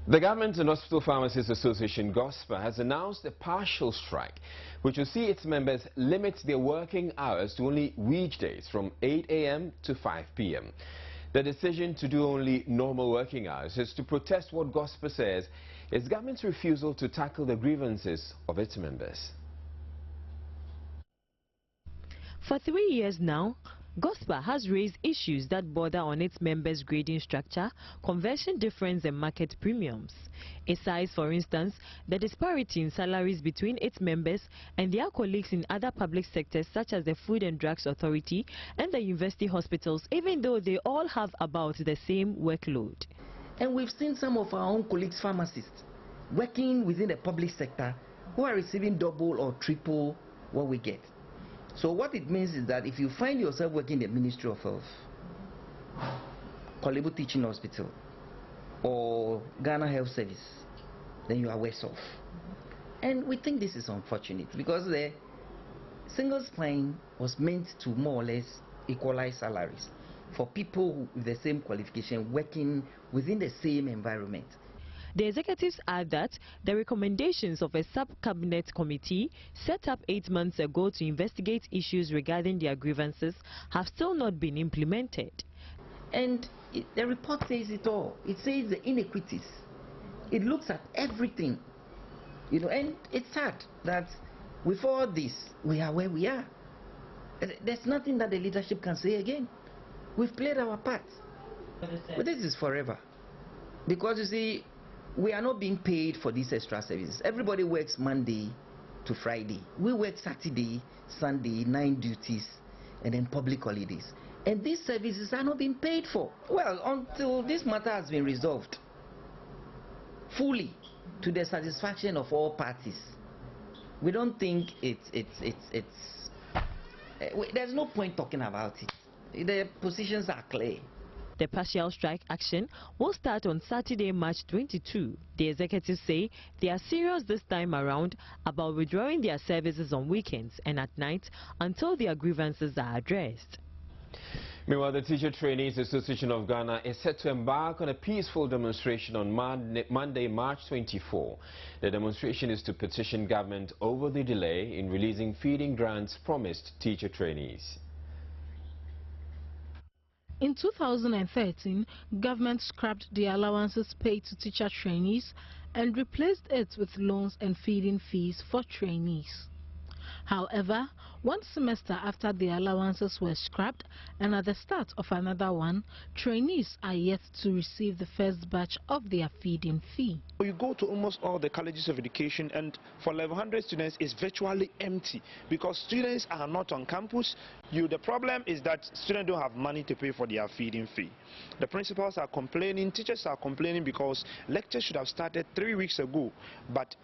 The Government and Hospital Pharmacists Association, GOSPA, has announced a partial strike, which will see its members limit their working hours to only weekdays from 8 a.m. to 5 p.m. The decision to do only normal working hours is to protest what GOSPA says is government's refusal to tackle the grievances of its members. For 3 years now, GOSPA has raised issues that border on its members' grading structure, conversion difference and market premiums. It cites, for instance, the disparity in salaries between its members and their colleagues in other public sectors such as the Food and Drugs Authority and the university hospitals, even though they all have about the same workload. And we've seen some of our own colleagues, pharmacists, working within the public sector who are receiving double or triple what we get. So what it means is that if you find yourself working in the Ministry of Health, Kolebu Teaching Hospital, or Ghana Health Service, then you are worse off. And we think this is unfortunate because the single spine was meant to more or less equalize salaries for people with the same qualification working within the same environment. The executives add that the recommendations of a sub-cabinet committee set up 8 months ago to investigate issues regarding their grievances have still not been implemented. And the report says it all. It says the inequities. It looks at everything. You know, and it's sad that with all this, we are where we are. There's nothing that the leadership can say again. We've played our part. But this is forever. Because you see, we are not being paid for these extra services. Everybody works Monday to Friday. We work Saturday, Sunday, 9 duties, and then public holidays. And these services are not being paid for. Well, until this matter has been resolved fully to the satisfaction of all parties, we don't think there's no point talking about it. The positions are clear. The partial strike action will start on Saturday, March 22. The executives say they are serious this time around about withdrawing their services on weekends and at night until their grievances are addressed. Meanwhile, the Teacher Trainees Association of Ghana is set to embark on a peaceful demonstration on Monday, March 24. The demonstration is to petition government over the delay in releasing feeding grants promised teacher trainees. In 2013, government scrapped the allowances paid to teacher trainees and replaced it with loans and feeding fees for trainees. However, 1 semester after the allowances were scrapped and at the start of another one, trainees are yet to receive the first batch of their feeding fee. You go to almost all the colleges of education and for level 100 students it's virtually empty because students are not on campus. The problem is that students don't have money to pay for their feeding fee. The principals are complaining, teachers are complaining because lectures should have started 3 weeks ago, but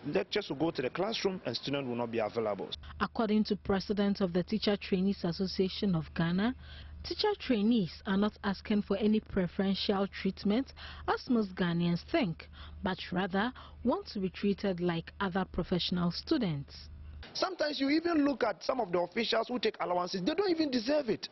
lectures will go to the classroom and students will not be available. According to President of the Teacher Trainees Association of Ghana, teacher trainees are not asking for any preferential treatment as most Ghanaians think, but rather want to be treated like other professional students. Sometimes you even look at some of the officials who take allowances, they don't even deserve it.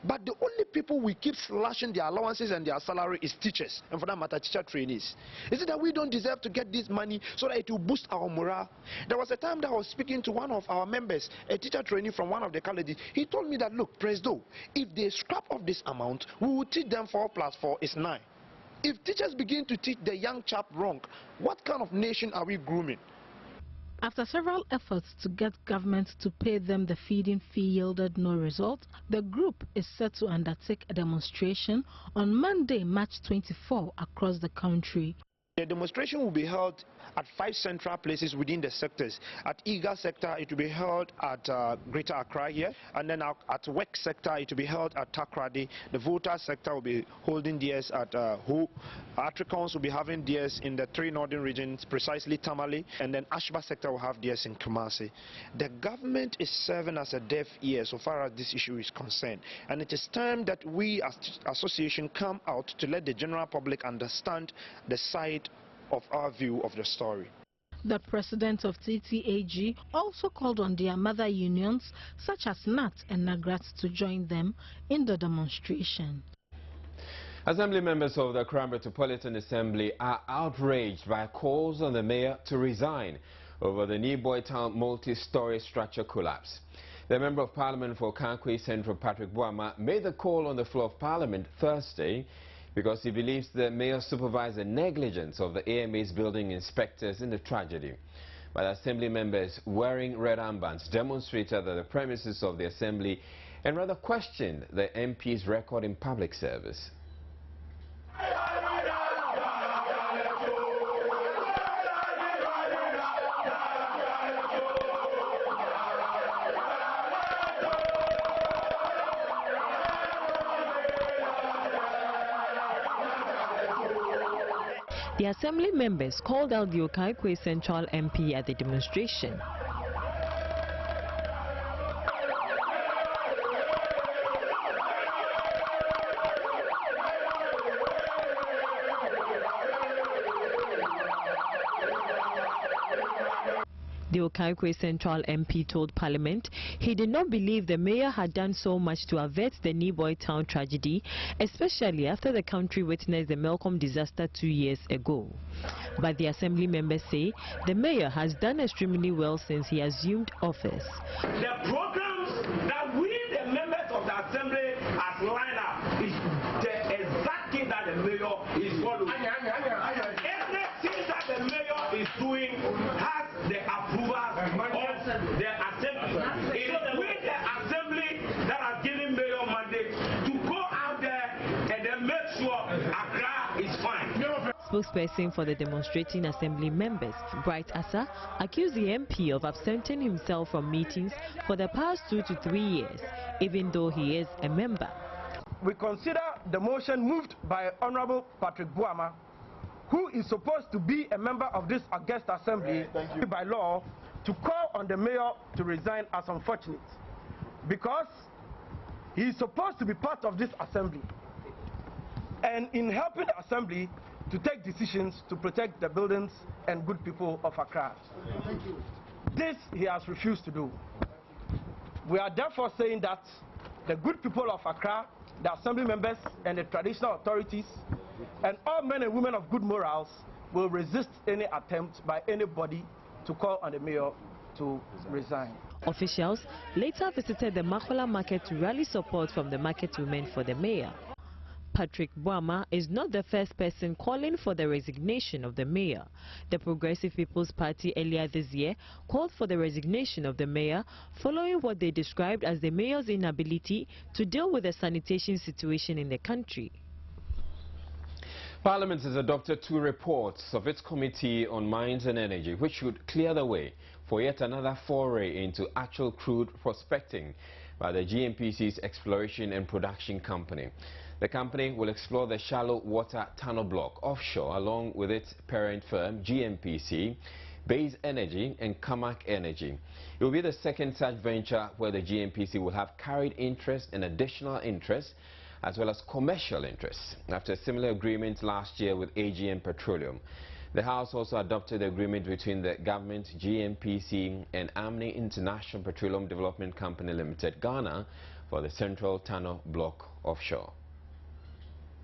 But the only people we keep slashing their allowances and their salary is teachers, and for that matter, teacher trainees. Is it that we don't deserve to get this money so that it will boost our morale? There was a time that I was speaking to one of our members, a teacher trainee from one of the colleges. He told me that, look, Presdo, if they scrap off this amount, we will teach them 4 + 4 is 9. If teachers begin to teach the young chap wrong, what kind of nation are we grooming? After several efforts to get government to pay them the feeding fee yielded no result, the group is set to undertake a demonstration on Monday, March 24 across the country. The demonstration will be held at 5 central places within the sectors. At Iga sector, it will be held at Greater Accra here, and then at Work sector, it will be held at Takrady. The Volta sector will be holding theirs at Ho. Africans will be having theirs in the 3 northern regions, precisely Tamale, and then Ashba sector will have theirs in Kumasi. The government is serving as a deaf ear so far as this issue is concerned, and it is time that we as association come out to let the general public understand the side of our view of the story. The president of TTAG also called on their mother unions such as NAT and NAGRAT to join them in the demonstration. Assembly members of the Accra Metropolitan Assembly are outraged by calls on the mayor to resign over the Niboy Town multi-story structure collapse. The Member of Parliament for Kankwe Central, Patrick Boama, made the call on the floor of Parliament Thursday because he believes the mayor supervised the negligence of the AMA's building inspectors in the tragedy. But Assembly members wearing red armbands demonstrated at the premises of the Assembly and rather questioned the MP's record in public service. The Assembly members called out the Okaikwe Central MP at the demonstration. The Okaikwe Central MP told Parliament he did not believe the mayor had done so much to avert the Niboy Town tragedy, especially after the country witnessed the Melcom disaster 2 years ago. But the Assembly members say the mayor has done extremely well since he assumed office. The programs that we, the members of the Assembly, has lined up is the exact thing that the mayor is following. Everything that the mayor is doing has the approval of the Assembly. It is with the Assembly that has given mayor mandate to go out there and then make sure Accra is fine. Spokesperson for the demonstrating Assembly members, Bright Asa, accused the MP of absenting himself from meetings for the past 2 to 3 years, even though he is a member. We consider the motion moved by Honorable Patrick Boama, who is supposed to be a member of this august assembly by law, to call on the mayor to resign as unfortunate, because he is supposed to be part of this assembly and in helping the assembly to take decisions to protect the buildings and good people of Accra. This he has refused to do. We are therefore saying that the good people of Accra, the assembly members and the traditional authorities and all men and women of good morals will resist any attempt by anybody to call on the mayor to resign. Officials later visited the Makola market to rally support from the market women for the mayor. Patrick Boama is not the first person calling for the resignation of the mayor. The Progressive People's Party earlier this year called for the resignation of the mayor following what they described as the mayor's inability to deal with the sanitation situation in the country. Parliament has adopted 2 reports of its Committee on Mines and Energy, which should clear the way for yet another foray into actual crude prospecting by the GNPC's Exploration and Production Company. The company will explore the shallow water tunnel block offshore along with its parent firm, GNPC, Base Energy and Kamak Energy. It will be the second such venture where the GNPC will have carried interest and additional interest as well as commercial interests, after a similar agreement last year with AGM Petroleum. The House also adopted the agreement between the government, GNPC and Atani International Petroleum Development Company Limited, Ghana, for the Central Tunnel Block offshore.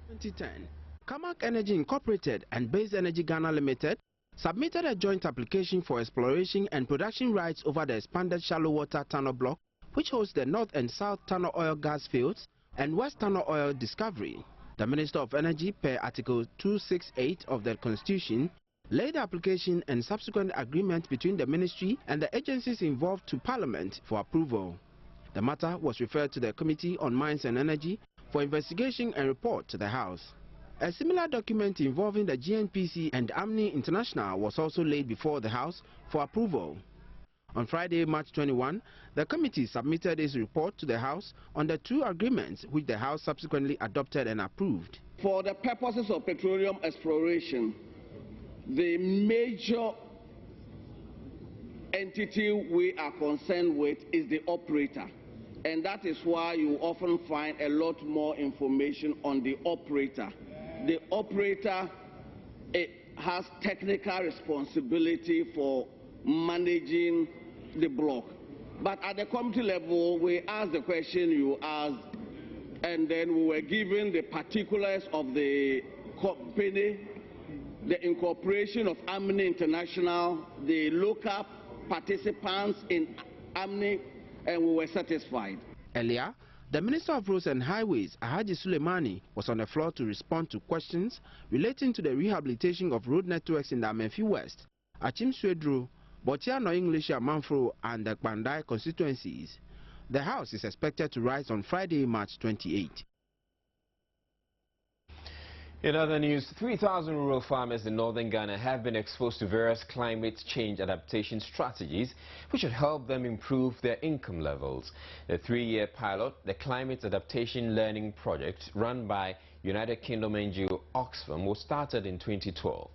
2010, Kamak Energy Incorporated and Base Energy Ghana Limited submitted a joint application for exploration and production rights over the expanded shallow water tunnel block, which hosts the North and South Tunnel Oil gas fields and West Tunnel Oil discovery. The Minister of Energy, per Article 268 of the Constitution, laid the application and subsequent agreement between the Ministry and the agencies involved to Parliament for approval. The matter was referred to the Committee on Mines and Energy for investigation and report to the House. A similar document involving the GNPC and Atani International was also laid before the House for approval. On Friday, March 21, the committee submitted its report to the House on the 2 agreements which the House subsequently adopted and approved. For the purposes of petroleum exploration, the major entity we are concerned with is the operator. And that is why you often find a lot more information on the operator. The operator has technical responsibility for managing the block. But at the committee level, we ask the question you asked and then we were given the particulars of the company, the incorporation of Amni International, the local participants in Amni, and we were satisfied. Earlier, the Minister of Roads and Highways, Alhaji Suleimani, was on the floor to respond to questions relating to the rehabilitation of road networks in the Amenfi West, Achim Swedru, Botiano English, Manfro, and the Bandai constituencies. The House is expected to rise on Friday, March 28. In other news, 3,000 rural farmers in northern Ghana have been exposed to various climate change adaptation strategies which should help them improve their income levels. The 3-year pilot, the Climate Adaptation Learning Project, run by United Kingdom NGO Oxfam, was started in 2012.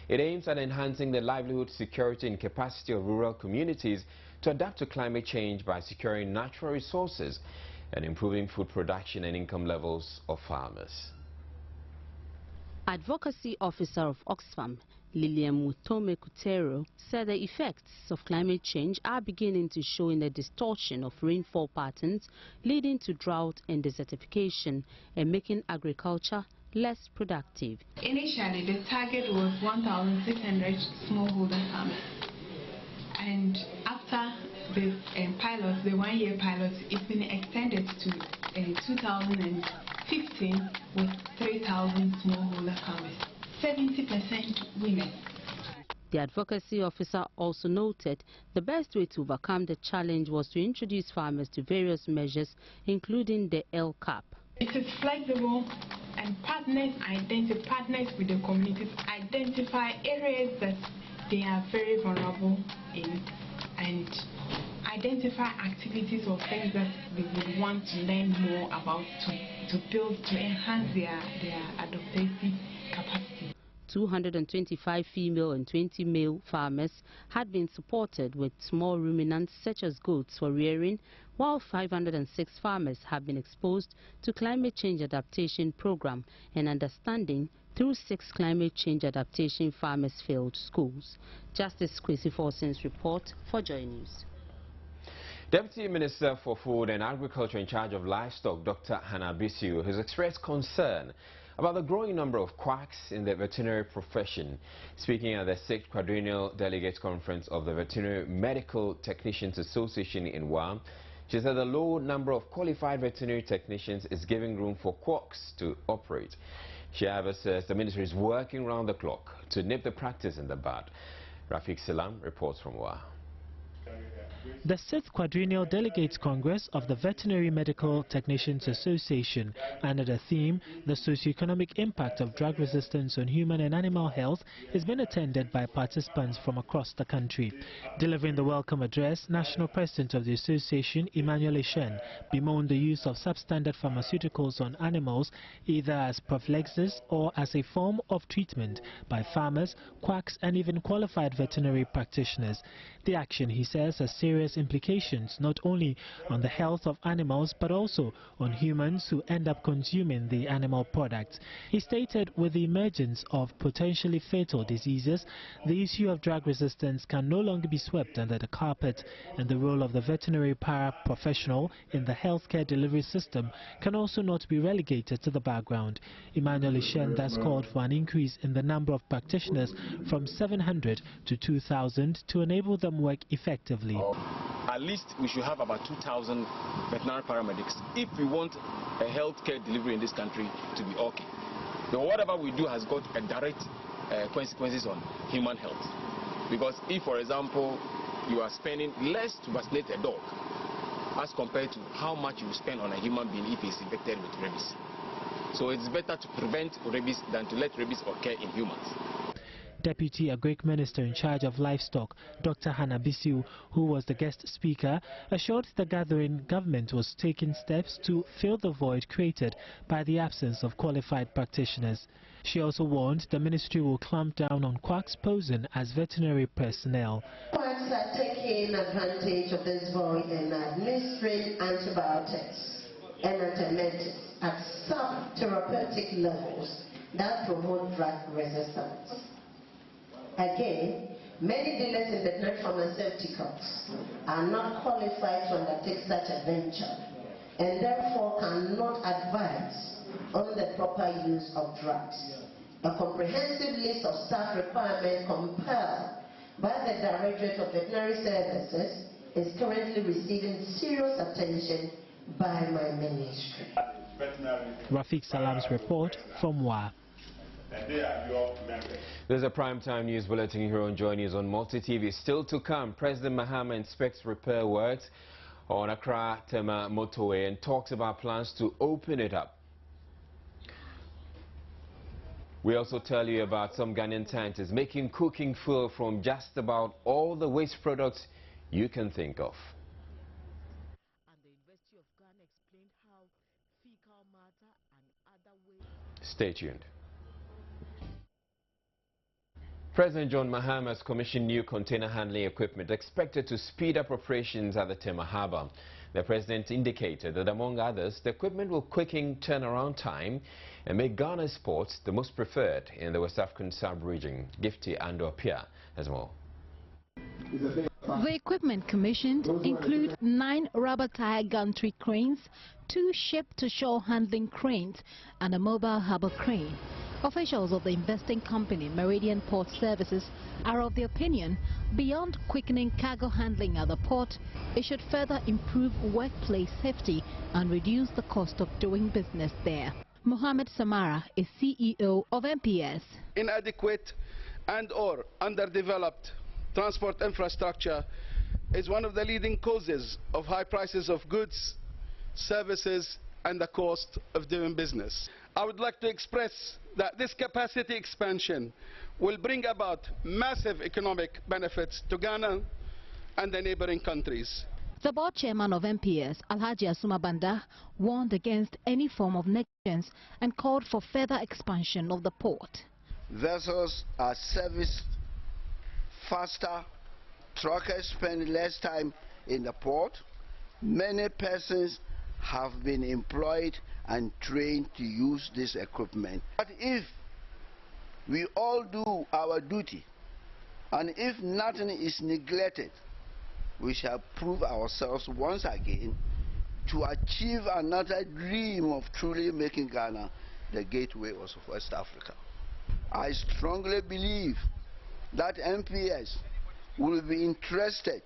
It aims at enhancing the livelihood, security and capacity of rural communities to adapt to climate change by securing natural resources and improving food production and income levels of farmers. Advocacy Officer of Oxfam, Lilian Mutome Kutero, said the effects of climate change are beginning to show in the distortion of rainfall patterns, leading to drought and desertification and making agriculture less productive. Initially, the target was 1,600 smallholder farmers, and after the pilot, the 1-year pilot, it's been extended to 2015 with 3,000 smallholder farmers, 70% women. The advocacy officer also noted the best way to overcome the challenge was to introduce farmers to various measures, including the LCAP. It is flexible, and partners with the communities identify areas that they are very vulnerable in and identify activities or things that they would want to learn more about to build, to enhance their adaptation capacity. 225 female and 20 male farmers had been supported with small ruminants such as goats for rearing, while 506 farmers have been exposed to climate change adaptation program and understanding through 6 climate change adaptation farmers field schools. Justice Kwesi Forson's report for Joynews. Deputy Minister for Food and Agriculture in charge of livestock, Dr. Hannah Bisiu, has expressed concern about the growing number of quacks in the veterinary profession. Speaking at the 6th Quadrennial Delegates Conference of the Veterinary Medical Technicians Association in WAM, she said the low number of qualified veterinary technicians is giving room for quacks to operate. She however says the ministry is working round the clock to nip the practice in the bud. Rafiq Salam reports from WA. The 6th Quadrennial Delegates Congress of the Veterinary Medical Technicians Association, under the theme, the Socioeconomic Impact of Drug Resistance on Human and Animal Health, has been attended by participants from across the country. Delivering the welcome address, National President of the Association, Emmanuel, bemoaned the use of substandard pharmaceuticals on animals, either as prophylaxis or as a form of treatment by farmers, quacks and even qualified veterinary practitioners. The action, he says, has serious implications not only on the health of animals but also on humans who end up consuming the animal products. He stated with the emergence of potentially fatal diseases, the issue of drug resistance can no longer be swept under the carpet, and the role of the veterinary paraprofessional in the healthcare delivery system can also not be relegated to the background. Emmanuel thus called for an increase in the number of practitioners from 700 to 2,000 to enable them work effectively. At least we should have about 2,000 veterinary paramedics if we want a healthcare delivery in this country to be okay. Then whatever we do has got a direct consequences on human health. Because if, for example, you are spending less to vaccinate a dog as compared to how much you spend on a human being if he's infected with rabies. So it's better to prevent rabies than to let rabies occur in humans. Deputy Agric Minister in charge of livestock, Dr. Hannah Bisiu, who was the guest speaker, assured the gathering government was taking steps to fill the void created by the absence of qualified practitioners. She also warned the ministry will clamp down on quacks posing as veterinary personnel. Quacks are taking advantage of this void and administering antibiotics and antibiotics at sub-therapeutic levels that promote drug resistance. Again, many dealers in veterinary pharmaceuticals are not qualified to undertake such a venture, and therefore cannot advise on the proper use of drugs. A comprehensive list of staff requirements compiled by the Directorate of Veterinary Services is currently receiving serious attention by my ministry. Rafiq Salam's report from WA. There's a primetime news bulletin here on Joynews on Multi TV. Still to come, President Mahama inspects repair works on Accra-Tema Motorway and talks about plans to open it up. We also tell you about some Ghanaian scientists making cooking fuel from just about all the waste products you can think of. And the University of Ghana explained how fecal matter and other waste. Stay tuned. President John Mahama has commissioned new container handling equipment expected to speed up operations at the Tema Harbour. The president indicated that, among others, the equipment will quicken turnaround time and make Ghana's ports the most preferred in the West African sub-region. Gifty Ando-Apia has more. The equipment commissioned include 9 rubber tire gantry cranes, 2 ship-to-shore handling cranes, and a mobile harbour crane. Officials of the investing company Meridian Port Services are of the opinion, beyond quickening cargo handling at the port, it should further improve workplace safety and reduce the cost of doing business there. Mohammed Samara is CEO of MPS. Inadequate and/or underdeveloped transport infrastructure is one of the leading causes of high prices of goods, services, and the cost of doing business. I would like to express that this capacity expansion will bring about massive economic benefits to Ghana and the neighboring countries. The board chairman of MPS, Alhaji Asuma Banda, warned against any form of negligence and called for further expansion of the port. Vessels are serviced faster, truckers spend less time in the port. Many persons have been employed and trained to use this equipment. But if we all do our duty, and if nothing is neglected, we shall prove ourselves once again to achieve another dream of truly making Ghana the gateway of West Africa. I strongly believe that MPS will be interested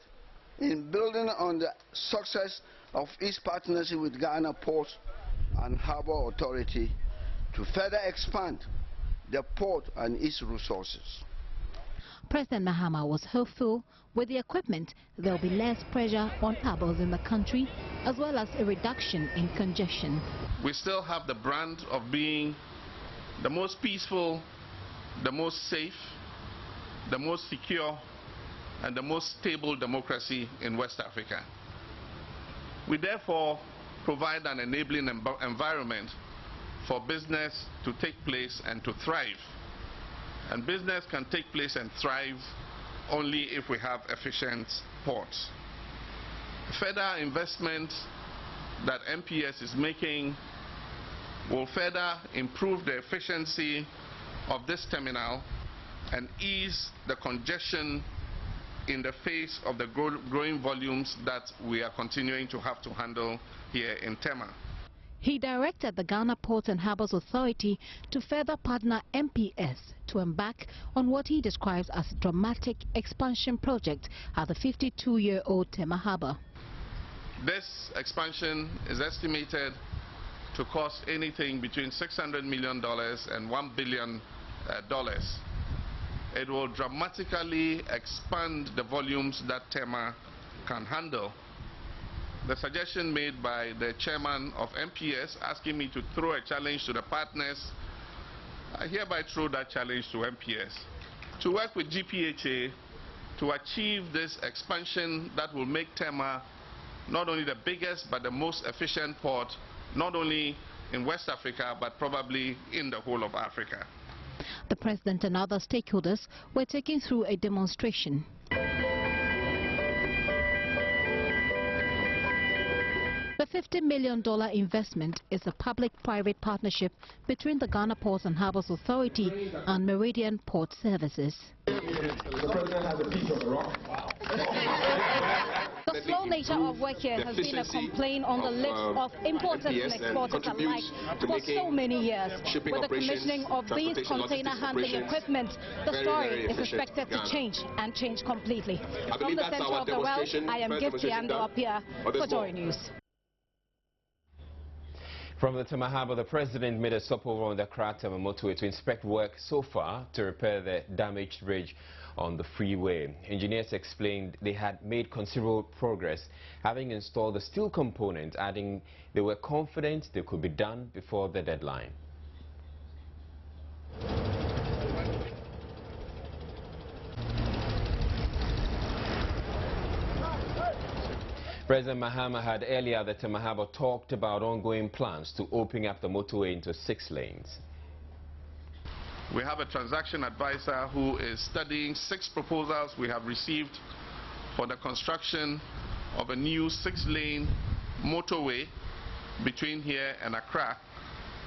in building on the success of its partnership with Ghana Port and Harbour Authority to further expand the port and its resources. President Mahama was hopeful with the equipment there will be less pressure on harbours in the country, as well as a reduction in congestion. We still have the brand of being the most peaceful, the most safe, the most secure, and the most stable democracy in West Africa. We therefore provide an enabling environment for business to take place and to thrive. And business can take place and thrive only if we have efficient ports. Further investment that MPS is making will further improve the efficiency of this terminal and ease the congestion in the face of the growing volumes that we are continuing to have to handle here in Tema. He directed the Ghana Ports and Harbours Authority to further partner MPS to embark on what he describes as a dramatic expansion project at the 52-year-old Tema Harbour. This expansion is estimated to cost anything between $600 million and $1 billion. It will dramatically expand the volumes that Tema can handle. The suggestion made by the chairman of MPS asking me to throw a challenge to the partners, I hereby throw that challenge to MPS to work with GPHA to achieve this expansion that will make Tema not only the biggest but the most efficient port, not only in West Africa but probably in the whole of Africa. The president and other stakeholders were taken through a demonstration. The $50 million investment is a public-private partnership between the Ghana Ports and Harbours Authority and Meridian Port Services. The The slow nature of work here has been a complaint on the lips of importers and exporters alike for so many years. With the commissioning of these container handling equipment, the story is expected to change and change completely. From the center of the world, I am Gift Yando up here for Joynews. From the Tema Harbour, the President made a stopover on the Accra-Tema Motorway to inspect work so far to repair the damaged bridge on the freeway. Engineers explained they had made considerable progress, having installed the steel component, adding they were confident they could be done before the deadline. President Mahama had earlier at the Tema Harbour talked about ongoing plans to open up the motorway into 6 lanes. We have a transaction advisor who is studying 6 proposals we have received for the construction of a new 6-lane motorway between here and Accra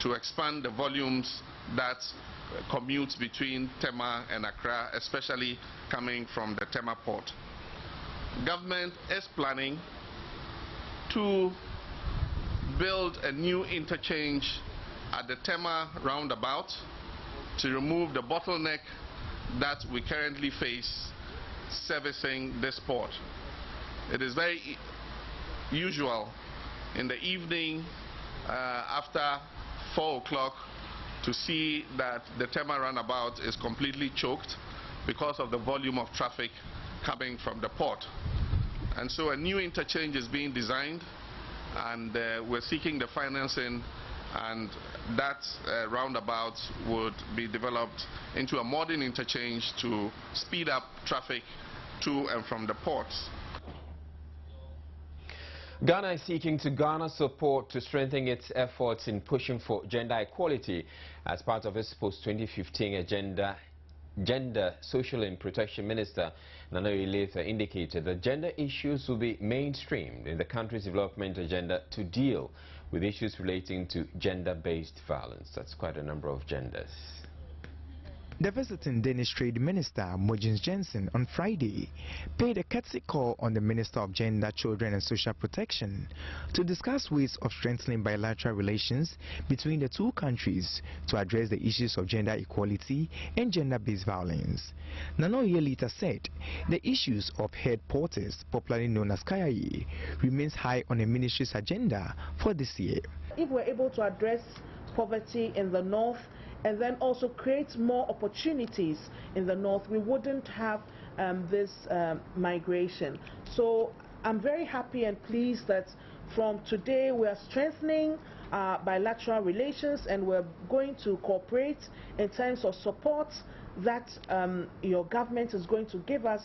to expand the volumes that commute between Tema and Accra, especially coming from the Tema port. Government is planning to build a new interchange at the Tema roundabout to remove the bottleneck that we currently face servicing this port. It is very usual in the evening after 4 o'clock to see that the Tema roundabout is completely choked because of the volume of traffic coming from the port. And so a new interchange is being designed, and we're seeking the financing, and that roundabout would be developed into a modern interchange to speed up traffic to and from the ports. Ghana is seeking to garner support to strengthen its efforts in pushing for gender equality as part of its post-2015 agenda. Gender, Social and Protection Minister Nana Iletha indicated that gender issues will be mainstreamed in the country's development agenda to deal with issues relating to gender-based violence. That's quite a number of genders. The visiting Danish Trade Minister, Mogens Jensen, on Friday paid a courtesy call on the Minister of Gender, Children and Social Protection to discuss ways of strengthening bilateral relations between the two countries to address the issues of gender equality and gender-based violence. Nana Iletha said the issues of head porters, popularly known as Kayaye, remains high on the ministry's agenda for this year. If we're able to address poverty in the north, and then also create more opportunities in the north, we wouldn't have this migration. So I'm very happy and pleased that from today we are strengthening bilateral relations, and we're going to cooperate in terms of support that your government is going to give us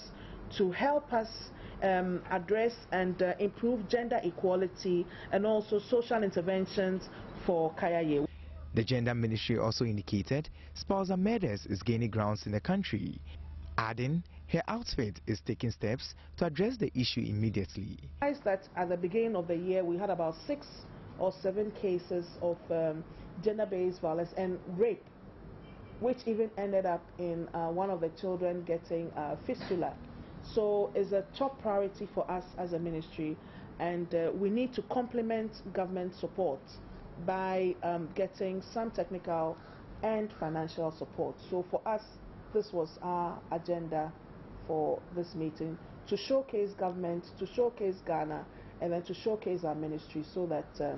to help us address and improve gender equality and also social interventions for Kayaye. The Gender Ministry also indicated spousal murders is gaining grounds in the country, adding her outfit is taking steps to address the issue immediately. That at the beginning of the year we had about 6 or 7 cases of gender-based violence and rape, which even ended up in one of the children getting fistula. So it's a top priority for us as a ministry, and we need to complement government support by getting some technical and financial support. So for us, this was our agenda for this meeting, to showcase government, to showcase Ghana, and then to showcase our ministry so that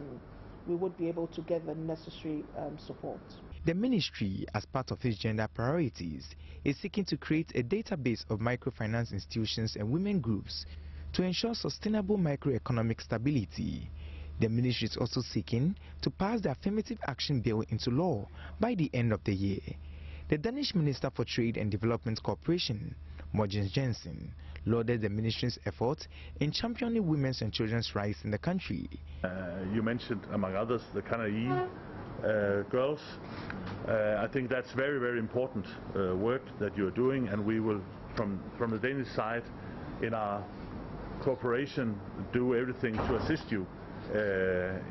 we would be able to get the necessary support. The ministry, as part of its gender priorities, is seeking to create a database of microfinance institutions and women groups to ensure sustainable microeconomic stability. The ministry is also seeking to pass the Affirmative Action Bill into law by the end of the year. The Danish Minister for Trade and Development Cooperation, Mogens Jensen, lauded the ministry's efforts in championing women's and children's rights in the country. You mentioned, among others, the Kanayi girls. I think that's very, very important work that you're doing, and we will, from the Danish side, in our cooperation, do everything to assist you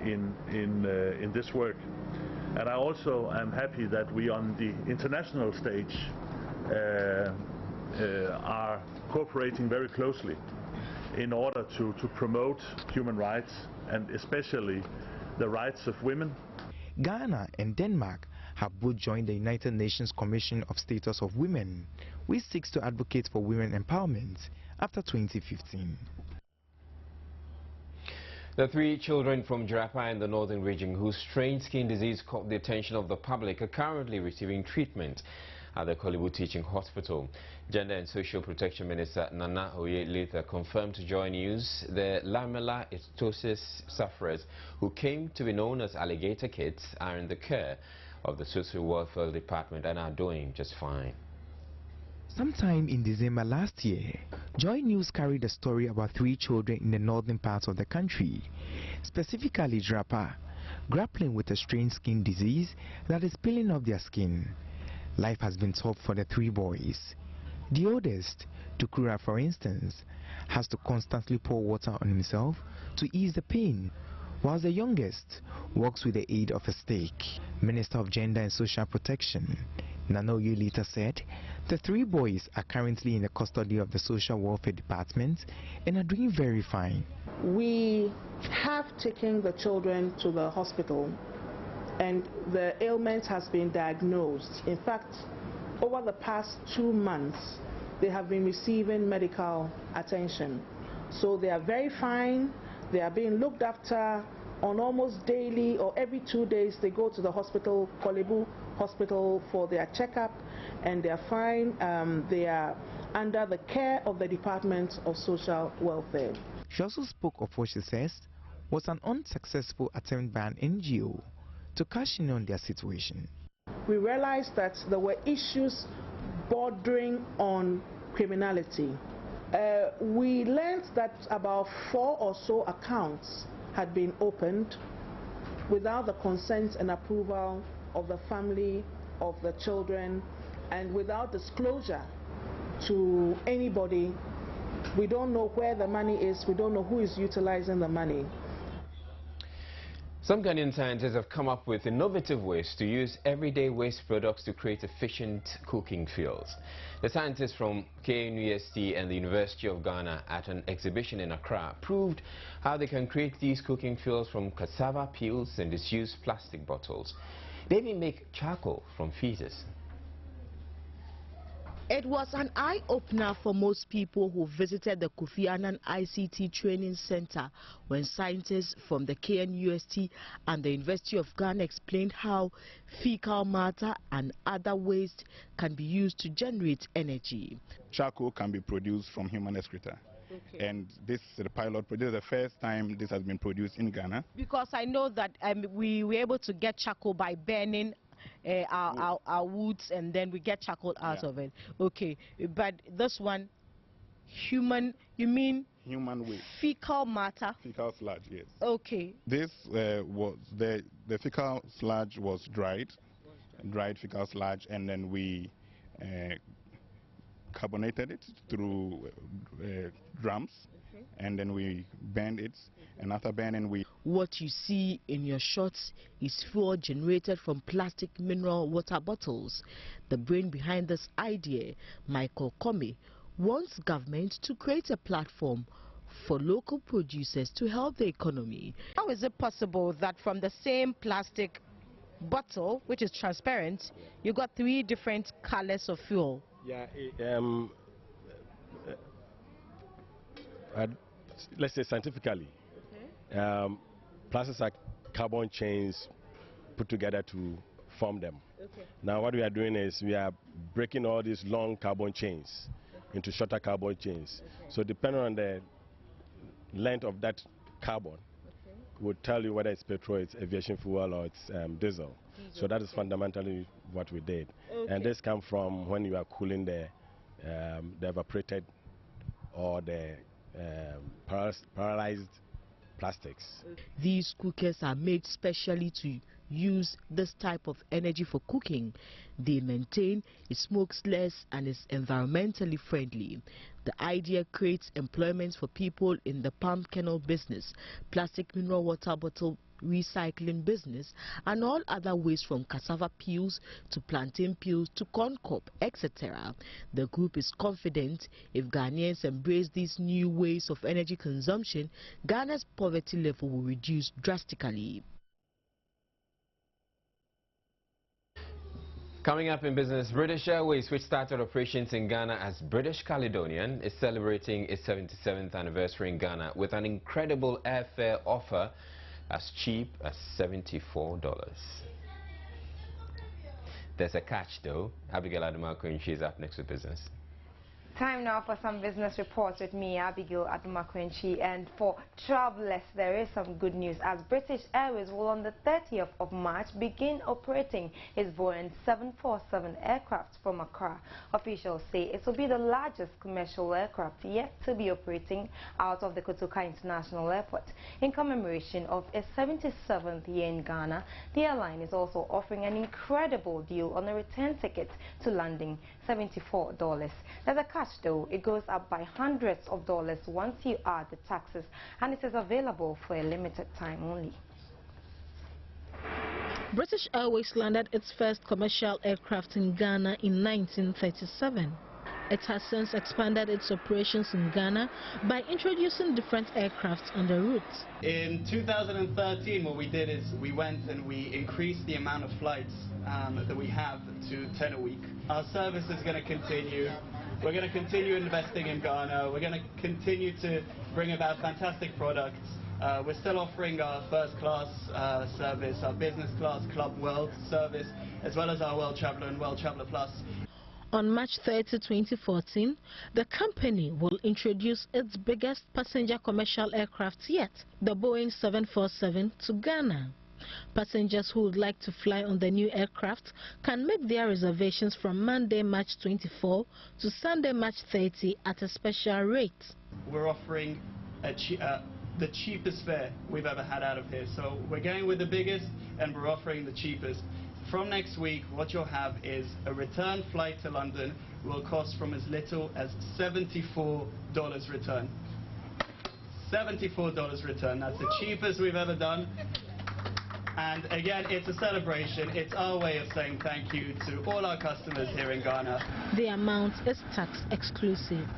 in this work. And I also am happy that we on the international stage are cooperating very closely. in order to promote human rights and especially the rights of women. Ghana and Denmark have both joined the United Nations Commission of Status of Women, which seeks to advocate for women empowerment after 2015. The 3 children from Jarapa in the northern region whose strange skin disease caught the attention of the public are currently receiving treatment at the Kolebu Teaching Hospital. Gender and Social Protection Minister Nana Oye-Letha confirmed to Joynews the lamella-ichthyosis sufferers who came to be known as alligator kids are in the care of the Social Welfare Department and are doing just fine. Sometime in December last year, Joynews carried a story about 3 children in the northern parts of the country, specifically Jarapa, grappling with a strange skin disease that is peeling off their skin. Life has been tough for the 3 boys. The oldest, Tukura for instance, has to constantly pour water on himself to ease the pain, whilst the youngest walks with the aid of a stick. Minister of Gender and Social Protection, Nana Oye-Letha said the 3 boys are currently in the custody of the Social Welfare Department and are doing very fine. We have taken the children to the hospital and the ailment has been diagnosed. In fact, over the past 2 months, they have been receiving medical attention. So they are very fine. They are being looked after on almost daily or every 2 days. They go to the hospital, Kolebu Hospital, for their checkup, and they are fine. They are under the care of the Department of Social Welfare. She also spoke of what she says was an unsuccessful attempt by an NGO to cash in on their situation. We realized that there were issues bordering on criminality. We learned that about 4 or so accounts had been opened without the consent and approval of the family of the children and without disclosure to anybody. We don't know where the money is. We don't know who is utilizing the money. Some Ghanaian scientists have come up with innovative ways to use everyday waste products to create efficient cooking fuels. The scientists from KNUST and the University of Ghana at an exhibition in Accra proved how they can create these cooking fuels from cassava peels and disused plastic bottles. They even make charcoal from feces. It was an eye-opener for most people who visited the Kofi Annan ICT Training Center when scientists from the KNUST and the University of Ghana explained how fecal matter and other waste can be used to generate energy. Charcoal can be produced from human excreta. Okay. And this is the pilot project. This is the first time this has been produced in Ghana. Because I know that we were able to get charcoal by burning our woods, and then we get charcoal out of it. Okay, but this one, human, you mean? Human waste. Fecal matter? Fecal sludge, yes. Okay. This was, the fecal sludge was dried fecal sludge, and then we carbonated it through drums, and then we burned it, and after burning we... What you see in your shots is fuel generated from plastic mineral water bottles. The brain behind this idea, Michael Comey, wants government to create a platform for local producers to help the economy. How is it possible that from the same plastic bottle, which is transparent, you got 3 different colors of fuel? Yeah, let's say scientifically, plastics are carbon chains put together to form them. Okay. Now what we are doing is we are breaking all these long carbon chains into shorter carbon chains. Okay. So depending on the length of that carbon, will tell you whether it's petrol, it's aviation fuel, or it's diesel. So that is fundamentally what we did. Okay. And this comes from when you are cooling the evaporated or the paralyzed plastics. These cookers are made specially to use this type of energy for cooking. They maintain it smokes less and is environmentally friendly. The idea creates employment for people in the palm kernel business, plastic mineral water bottle recycling business and all other waste from cassava peels to plantain peels to corn cob, etc. The group is confident if Ghanaians embrace these new ways of energy consumption, Ghana's poverty level will reduce drastically. Coming up in business, British Airways, which started operations in Ghana as British Caledonian, is celebrating its 77th anniversary in Ghana with an incredible airfare offer as cheap as $74. There's a catch though. Abigail Adumakwenchi is up next with business. Time now for some business reports with me, Abigail Adumakwenchi. And for travelers, there is some good news as British Airways will on the 30th of March begin operating its Boeing 747 aircraft from Accra. Officials say it will be the largest commercial aircraft yet to be operating out of the Kotoka International Airport. In commemoration of its 77th year in Ghana, the airline is also offering an incredible deal on a return ticket to London, $74. There's a catch though, it goes up by hundreds of dollars once you add the taxes, and it is available for a limited time only. British Airways landed its first commercial aircraft in Ghana in 1937. It has since expanded its operations in Ghana by introducing different aircraft on the route. In 2013, what we did is we went and we increased the amount of flights that we have to 10 a week. Our service is going to continue. We're going to continue investing in Ghana. We're going to continue to bring about fantastic products. We're still offering our first class service, our business class Club World service, as well as our World Traveller and World Traveller Plus. On March 30, 2014, the company will introduce its biggest passenger commercial aircraft yet, the Boeing 747, to Ghana. Passengers who would like to fly on the new aircraft can make their reservations from Monday, March 24 to Sunday, March 30 at a special rate. We're offering the cheapest fare we've ever had out of here. So we're going with the biggest and we're offering the cheapest. From next week, what you'll have is a return flight to London will cost from as little as $74 return. $74 return. That's the cheapest we've ever done. And again, it's a celebration. It's our way of saying thank you to all our customers here in Ghana. The amount is tax exclusive.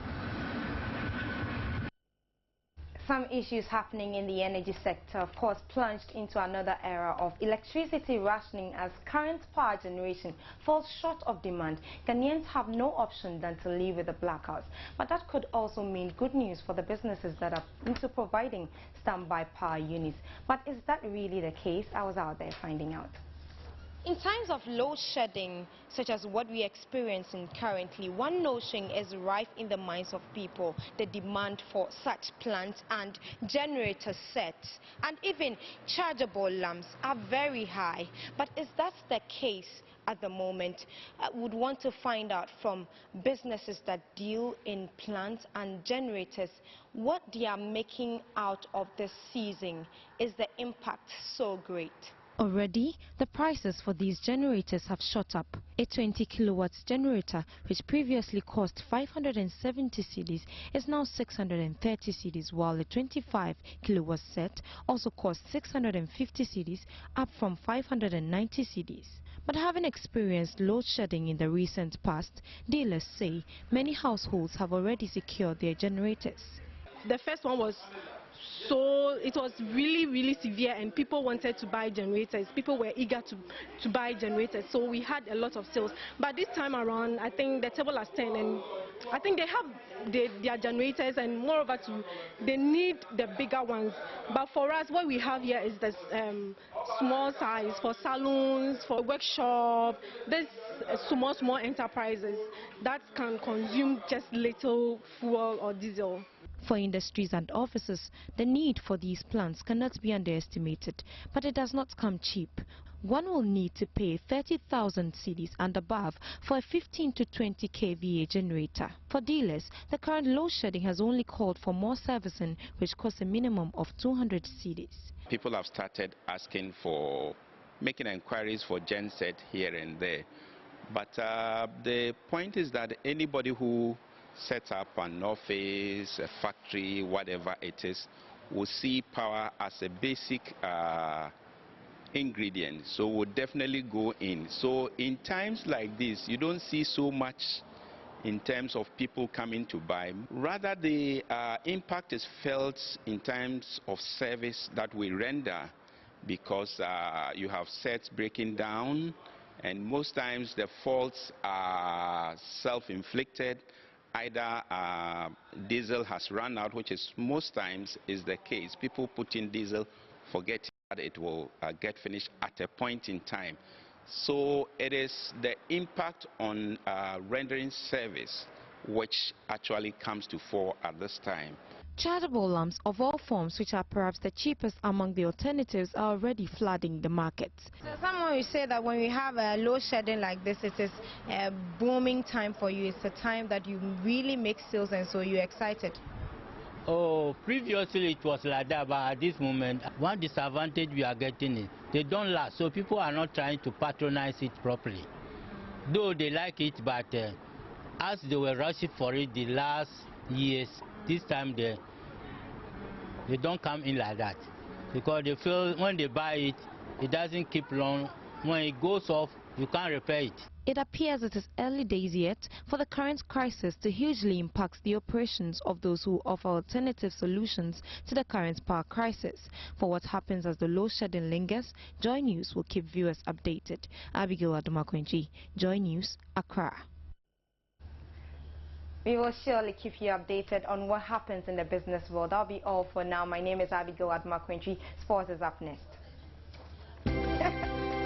Some issues happening in the energy sector, of course, plunged into another era of electricity rationing as current power generation falls short of demand. Ghanaians have no option than to live with the blackouts. But that could also mean good news for the businesses that are into providing standby power units. But is that really the case? I was out there finding out. In times of load shedding, such as what we are experiencing currently, one notion is rife in the minds of people: the demand for such plants and generator sets and even chargeable lamps are very high. But is that the case at the moment? I would want to find out from businesses that deal in plants and generators what they are making out of this season. Is the impact so great? Already, the prices for these generators have shot up. A 20 kilowatts generator, which previously cost 570 cedis, is now 630 cedis, while a 25 kilowatt set also cost 650 cedis, up from 590 cedis. But having experienced load shedding in the recent past, dealers say many households have already secured their generators. The first one was it was really severe, and people wanted to buy generators. People were eager to buy generators, so we had a lot of sales. But this time around, I think the table has turned, and I think they have their generators, and moreover they need the bigger ones. But for us, what we have here is the small size for salons, for workshop. There's small enterprises that can consume just little fuel or diesel. For industries and offices, the need for these plants cannot be underestimated, but it does not come cheap. One will need to pay 30,000 cedis and above for a 15 to 20 kVA generator. For dealers, the current load shedding has only called for more servicing, which costs a minimum of 200 cedis. People have started asking for, making inquiries for genset here and there. But the point is that anybody who sets up an office, a factory, whatever it is, will see power as a basic ingredient, so will definitely go in. So in times like this, you don't see so much in terms of people coming to buy. Rather, the impact is felt in terms of service that we render, because you have sets breaking down, and most times the faults are self-inflicted. Either diesel has run out, which is most times is the case. People put in diesel, forgetting that it will get finished at a point in time. So it is the impact on rendering service which actually comes to fore at this time. Chargeable lamps of all forms, which are perhaps the cheapest among the alternatives, are already flooding the market. So someone will say that when we have a load shedding like this, it is a booming time for you. It's a time that you really make sales, and so you're excited. Oh, previously it was like that, but at this moment, one disadvantage we are getting is they don't last, so people are not trying to patronize it properly. Though they like it, but as they were rushing for it the last years, this time they don't come in like that, because they feel when they buy it, it doesn't keep long. When it goes off, you can't repair it. It appears it is early days yet for the current crisis to hugely impact the operations of those who offer alternative solutions to the current power crisis. For what happens as the load shedding lingers, Joynews will keep viewers updated. Abigail Adumakwenji, Joynews, Accra. We will surely keep you updated on what happens in the business world. That'll be all for now. My name is Abigail Adumakwenji. Sports is up next.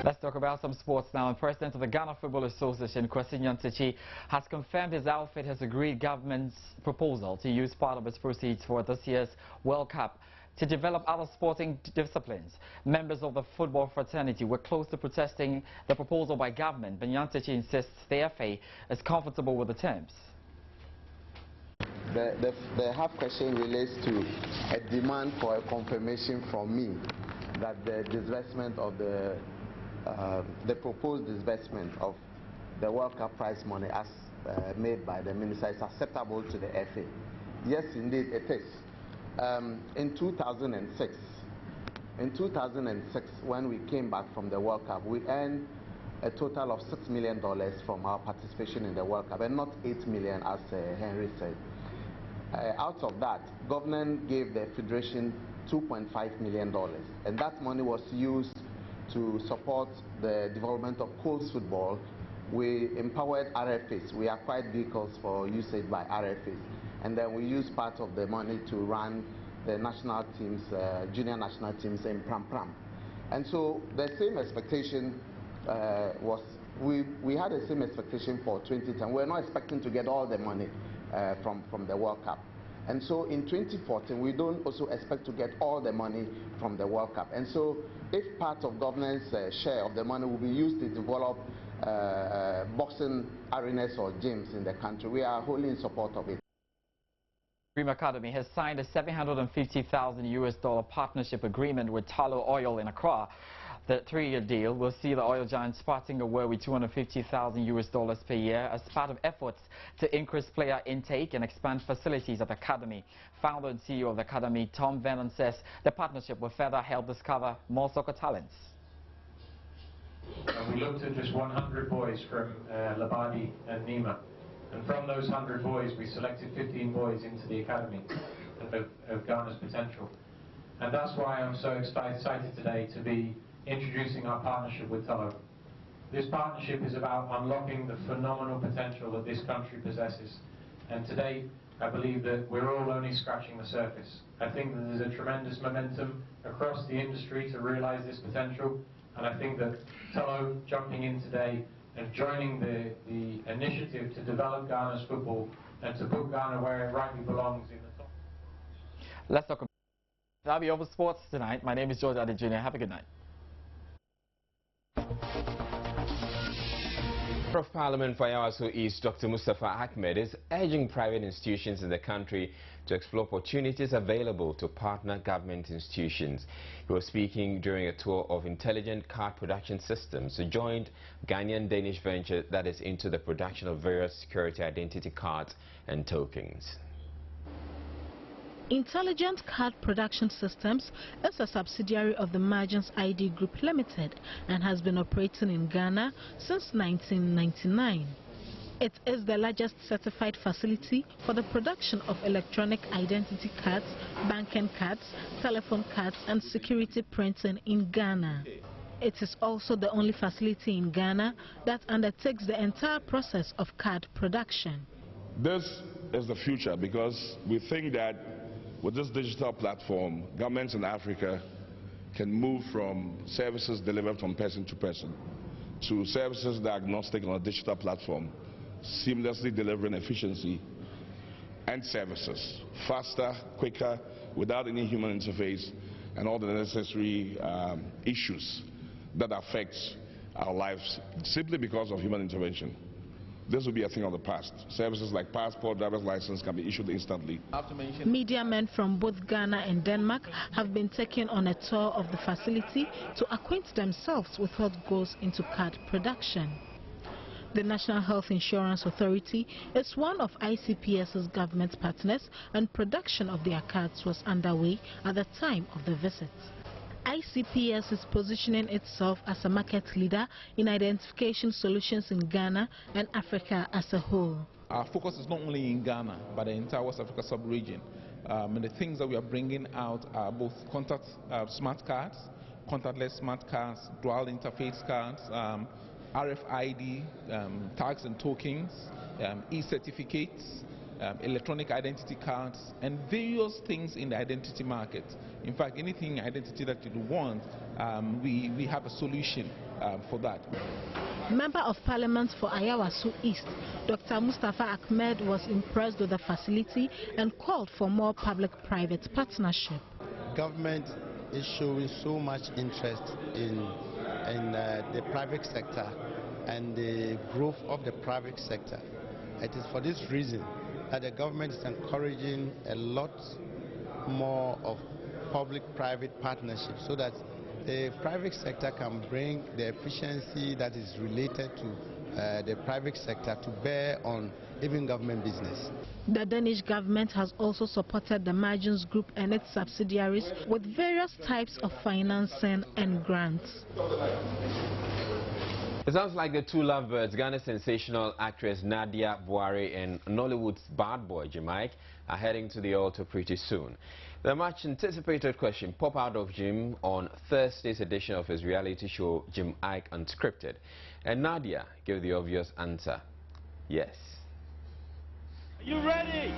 Let's talk about some sports now. The president of the Ghana Football Association, Kwesi Nyantakyi, has confirmed his outfit has agreed government's proposal to use part of its proceeds for this year's World Cup to develop other sporting disciplines. Members of the football fraternity were close to protesting the proposal by government, but Nyantakyi insists the FA is comfortable with the terms. The half question relates to a demand for a confirmation from me that the disbursement of the proposed disbursement of the World Cup prize money as made by the minister is acceptable to the FA. Yes, indeed it is. In 2006, when we came back from the World Cup, we earned a total of $6 million from our participation in the World Cup, and not $8 million as Henry said. Out of that, government gave the Federation $2.5 million, and that money was used to support the development of coast football. We empowered RFAs. We acquired vehicles for usage by RFAs, and then we used part of the money to run the national teams, junior national teams in Pram Pram. And so the same expectation we had the same expectation for 2010. We're not expecting to get all the money from the World Cup. And so in 2014, we don't also expect to get all the money from the World Cup. And so if part of government's share of the money will be used to develop boxing arenas or gyms in the country, we are wholly in support of it. Dream Academy has signed a $750,000 partnership agreement with Tullow Oil in Accra. The 3-year deal will see the oil giants parting away with $250,000 per year as part of efforts to increase player intake and expand facilities at the academy. Founder and CEO of the academy, Tom Vernon, says the partnership will further help discover more soccer talents. We looked at just 100 boys from Labadi and Nima, and from those 100 boys we selected 15 boys into the academy of Ghana's potential. And that's why I'm so excited today to be introducing our partnership with Tullow. This partnership is about unlocking the phenomenal potential that this country possesses. And today, I believe that we're all only scratching the surface. I think that there's a tremendous momentum across the industry to realize this potential. And I think that Tullow jumping in today and joining the initiative to develop Ghana's football and to put Ghana where it rightly belongs in the top. Let's talk about that'll be over sports tonight. My name is George Adi Jr. Have a good night. Member of Parliament for Yawaso East, Dr. Mustafa Ahmed, is urging private institutions in the country to explore opportunities available to partner government institutions. He was speaking during a tour of intelligent card production systems, a joint Ghanaian-Danish venture that is into the production of various security identity cards and tokens. Intelligent Card Production Systems is a subsidiary of the Margins ID Group Limited and has been operating in Ghana since 1999. It is the largest certified facility for the production of electronic identity cards, banking cards, telephone cards and security printing in Ghana. It is also the only facility in Ghana that undertakes the entire process of card production. This is the future because we think that with this digital platform, governments in Africa can move from services delivered from person to person to services diagnostic on a digital platform, seamlessly delivering efficiency and services faster, quicker, without any human interface and all the necessary issues that affect our lives simply because of human intervention. This will be a thing of the past. Services like passport, driver's license can be issued instantly. Media men from both Ghana and Denmark have been taken on a tour of the facility to acquaint themselves with what goes into card production. The National Health Insurance Authority is one of ICPS's government partners, and production of their cards was underway at the time of the visit. ICPS is positioning itself as a market leader in identification solutions in Ghana and Africa as a whole. Our focus is not only in Ghana, but the entire West Africa sub-region. And the things that we are bringing out are both contact smart cards, contactless smart cards, dual interface cards, RFID, tags and tokens, e-certificates, electronic identity cards, and various things in the identity market. In fact, anything identity that you want, we have a solution for that. Member of Parliament for Ayawaso East, Dr. Mustafa Ahmed was impressed with the facility and called for more public-private partnership. Government is showing so much interest in the private sector and the growth of the private sector. It is for this reason that the government is encouraging a lot more of public-private partnerships so that the private sector can bring the efficiency that is related to the private sector to bear on even government business. The Danish government has also supported the Margins Group and its subsidiaries with various types of financing and grants. It sounds like the two lovebirds, Ghana's sensational actress Nadia Buhari and Nollywood's bad boy Jim Iyke, are heading to the altar pretty soon. The much anticipated question popped out of Jim on Thursday's edition of his reality show Jim Iyke Unscripted, and Nadia gave the obvious answer: yes. Are you ready?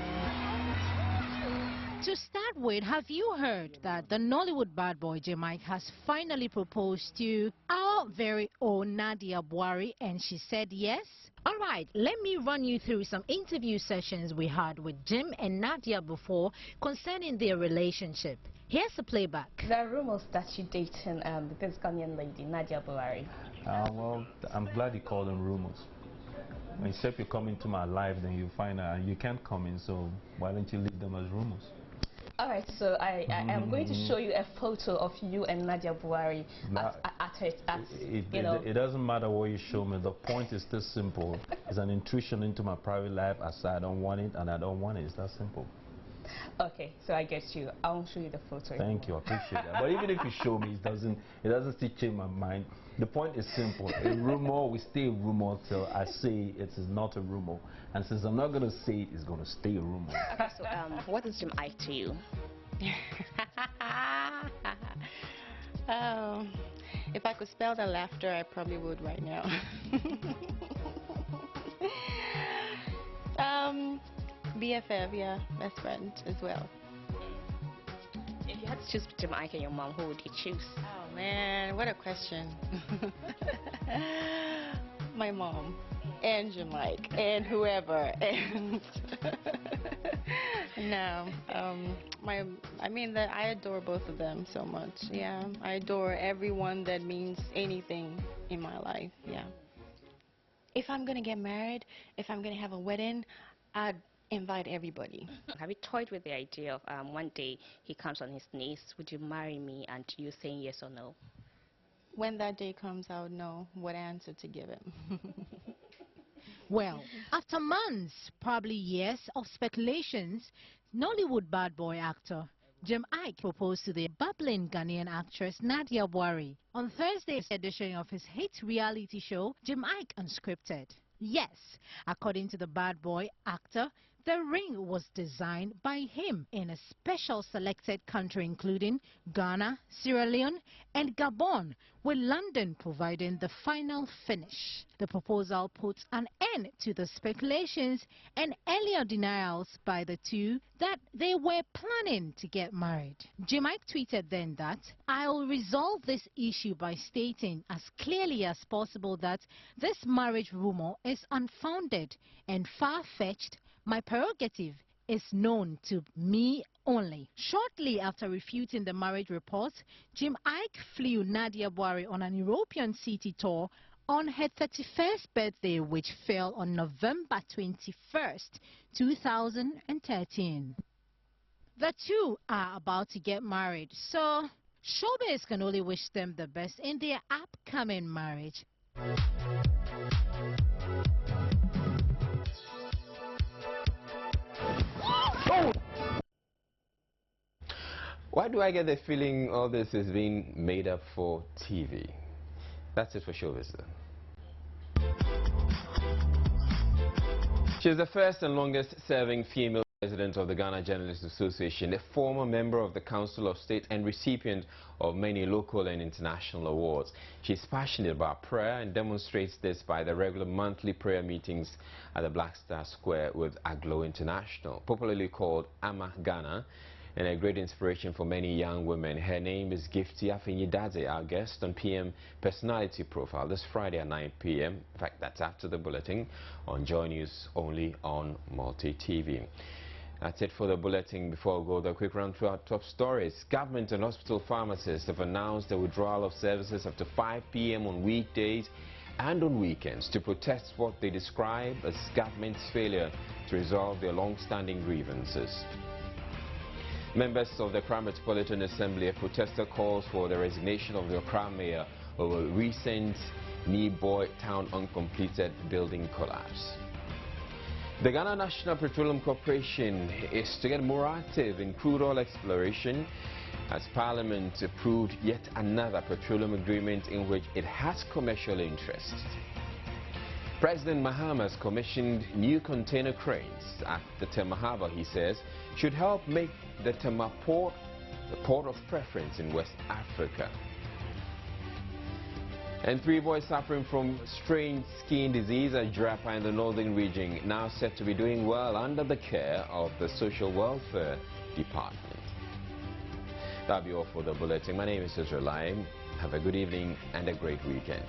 To start with, have you heard that the Nollywood bad boy Jim Iyke has finally proposed to our very own Nadia Buhari, and she said yes? Alright, let me run you through some interview sessions we had with Jim and Nadia before concerning their relationship. Here's a playback. There are rumors that you're dating this Ghanaian lady, Nadia Buhari. Well, I'm glad you called them rumors. Except you come into my life, then you find out you can't come in, so why don't you leave them as rumors? Alright, so I am going to show you a photo of you and Nadia Buhari It doesn't matter what you show me. The point is this simple. It's an intrusion into my private life. I say I don't want it, and I don't want it. It's that simple. Okay, so I get you. I'll show you the photo. Thank you, I appreciate that. But even if you show me, it doesn't still change my mind. The point is simple. A rumor, we stay a rumor till I say it is not a rumor. And since I'm not going to say it, it's going to stay a rumor. Okay, so what is Jim Iyke to you? If I could spell the laughter, I probably would right now. BFF, yeah, best friend as well. If you had to choose between Iyke and your mom, who would you choose? Oh man, what a question. My mom and Jim Iyke and whoever. And no, I adore both of them so much. Yeah, I adore everyone that means anything in my life. Yeah. If I'm gonna get married, if I'm gonna have a wedding, I'd invite everybody. Have you toyed with the idea of one day he comes on his knees, would you marry me, and you saying yes or no? When that day comes, I would know what answer to give him. Well, after months, probably years of speculations, Nollywood bad boy actor Jim Ike proposed to the bubbling Ghanaian actress Nadia Buhari on Thursday's edition of his hit reality show, Jim Ike Unscripted. Yes, according to the bad boy actor, the ring was designed by him in a special selected country including Ghana, Sierra Leone and Gabon, with London providing the final finish. The proposal puts an end to the speculations and earlier denials by the two that they were planning to get married. Jim Ike tweeted then that, "I'll resolve this issue by stating as clearly as possible that this marriage rumor is unfounded and far-fetched. My prerogative is known to me only." Shortly after refuting the marriage report, Jim Ike flew Nadia Buhari on an European city tour on her 31st birthday, which fell on November 21st, 2013. The two are about to get married, so showbiz can only wish them the best in their upcoming marriage. Why do I get the feeling all this is being made up for TV? That's it for Showbiz. She's the first and longest serving female president of the Ghana Journalists Association, a former member of the Council of State and recipient of many local and international awards. She's passionate about prayer and demonstrates this by the regular monthly prayer meetings at the Black Star Square with Aglo International, popularly called Ama Ghana, and a great inspiration for many young women. Her name is Gifty Afinyidadze, our guest on PM Personality Profile this Friday at 9 p.m. In fact, that's after the bulletin on Joynews, only on Multi-TV. That's it for the bulletin. Before we go, the quick run through our top stories. Government and hospital pharmacists have announced the withdrawal of services after 5 p.m. on weekdays and on weekends to protest what they describe as government's failure to resolve their long-standing grievances. Members of the Accra Metropolitan Assembly have protested calls for the resignation of the Accra mayor over recent Niboy town uncompleted building collapse. The Ghana National Petroleum Corporation is to get more active in crude oil exploration as Parliament approved yet another petroleum agreement in which it has commercial interests. President Mahama has commissioned new container cranes at the Tema Harbour, he says, should help make the Tema port the port of preference in West Africa. And 3 boys suffering from strange skin disease at Drapa in the northern region now said to be doing well under the care of the Social Welfare Department. That'll be all for the bulletin. My name is Delali. Have a good evening and a great weekend.